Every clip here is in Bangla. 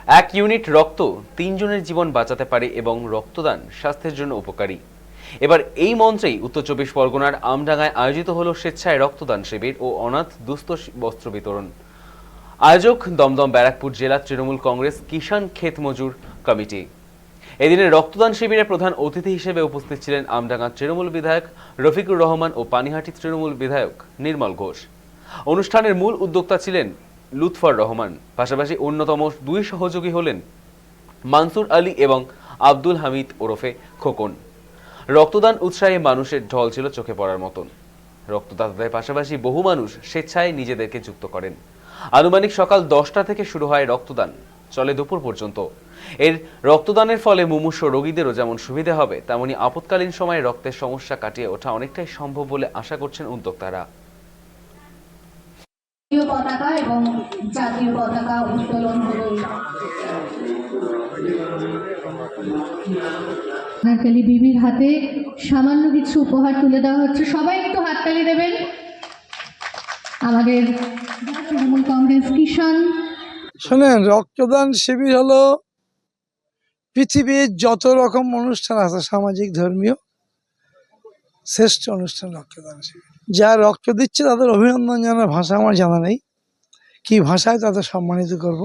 এক ইউনিট রক্ত ৩ জনের জীবন বাঁচাতে পারে এবং রক্তদান স্বাস্থ্যের জন্য উপকারী। এবার এই মঞ্চেই উত্তর চব্বিশ পরগনার আমডাঙ্গায় আয়োজিত হলো স্বেচ্ছায় রক্তদান শিবির ও অনাথ দুস্থ বস্ত্র বিতরণ। আয়োজক দমদম ব্যারাকপুর জেলা তৃণমূল কংগ্রেস কিষাণ ক্ষেত মজুর কমিটি। এদিনে রক্তদান শিবিরে প্রধান অতিথি হিসেবে উপস্থিত ছিলেন আমডাঙ্গা তৃণমূল বিধায়ক রফিকুর রহমান ও পানিহাটি তৃণমূল বিধায়ক নির্মল ঘোষ। অনুষ্ঠানের মূল উদ্যোক্তা ছিলেন লুৎফর রহমান। পাশাপাশি অন্যতম দুই সহযোগী হলেন মানসুর আলী এবং আব্দুল হামিদ ওরফে খোকন। রক্তদান উৎসাহে মানুষের ঢল ছিল চোখে পড়ার মতন। রক্তদাতাদের পাশাপাশি বহু মানুষ স্বেচ্ছায় নিজেদেরকে যুক্ত করেন। আনুমানিক সকাল 10টা থেকে শুরু হয় রক্তদান, চলে দুপুর পর্যন্ত। এর রক্তদানের ফলে মুমূর্ষু রোগীদেরও যেমন সুবিধা হবে, তেমনি আপৎকালীন সময়ে রক্তের সমস্যা কাটিয়ে ওঠা অনেকটাই সম্ভব বলে আশা করছেন উদ্যোক্তারা। পতাকা এবং জাতীয় পতাকা উত্তোলন হলো। হাততালি বিবির হাতে সামান্য কিছু উপহার তুলে দেওয়া হচ্ছে। সবাই একটু হাততালি দেবেন। আমাদের তৃণমূল কংগ্রেস কিষাণ। শোনেন, রক্তদান শিবির হলো পৃথিবীর যত রকম অনুষ্ঠান আছে সামাজিক ধর্মীয় শ্রেষ্ঠ অনুষ্ঠান রক্তদান শিবির। যারা রক্ত দিচ্ছে তাদের অভিনন্দন জানার ভাষা আমার জানা নেই, কি ভাষায় তাদের সম্মানিত করব।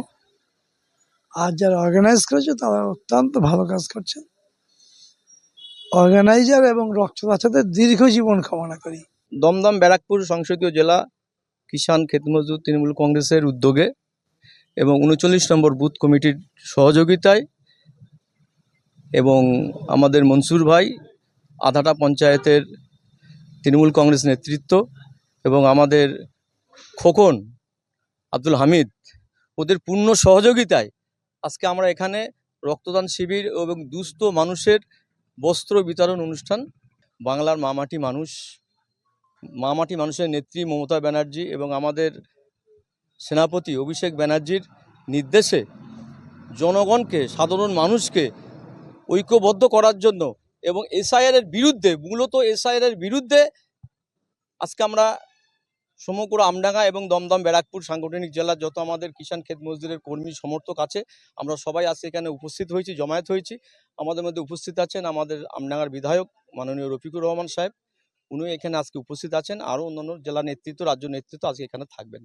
আর যারা অর্গানাইজ করেছে তারা অত্যন্ত ভালো কাজ করছে। অর্গানাইজার এবং রক্তদাতাদের দীর্ঘ জীবন কামনা করি। দমদম ব্যারাকপুর সংসদীয় জেলা কিষাণ ক্ষেত মজুর তৃণমূল কংগ্রেসের উদ্যোগে এবং ৩৯ নম্বর বুথ কমিটির সহযোগিতায় এবং আমাদের মনসুর ভাই, আধাটা পঞ্চায়েতের তৃণমূল কংগ্রেস নেতৃত্ব এবং আমাদের খোকন, আব্দুল হামিদ, ওদের পূর্ণ সহযোগিতায় আজকে আমরা এখানে রক্তদান শিবির এবং দুস্থ মানুষের বস্ত্র বিতরণ অনুষ্ঠান। বাংলার মামাটি মানুষের নেত্রী মমতা ব্যানার্জি এবং আমাদের সেনাপতি অভিষেক ব্যানার্জির নির্দেশে জনগণকে, সাধারণ মানুষকে ঐক্যবদ্ধ করার জন্য এবং এসআইআরের বিরুদ্ধে, মূলত এসআইআরের বিরুদ্ধে আজকে আমরা সমগ্র আমডাঙ্গা এবং দমদম ব্যারাকপুর সাংগঠনিক জেলার যত আমাদের কিষাণ ক্ষেত মজদুরের কর্মী সমর্থক আছে, আমরা সবাই আজকে এখানে উপস্থিত হয়েছি, জমায়েত হয়েছি। আমাদের মধ্যে উপস্থিত আছেন আমাদের আমডাঙ্গার বিধায়ক মাননীয় রফিকুর রহমান সাহেব, উনি এখানে আজকে উপস্থিত আছেন। আরও অন্যান্য জেলা নেতৃত্ব, রাজ্য নেতৃত্ব আজকে এখানে থাকবেন।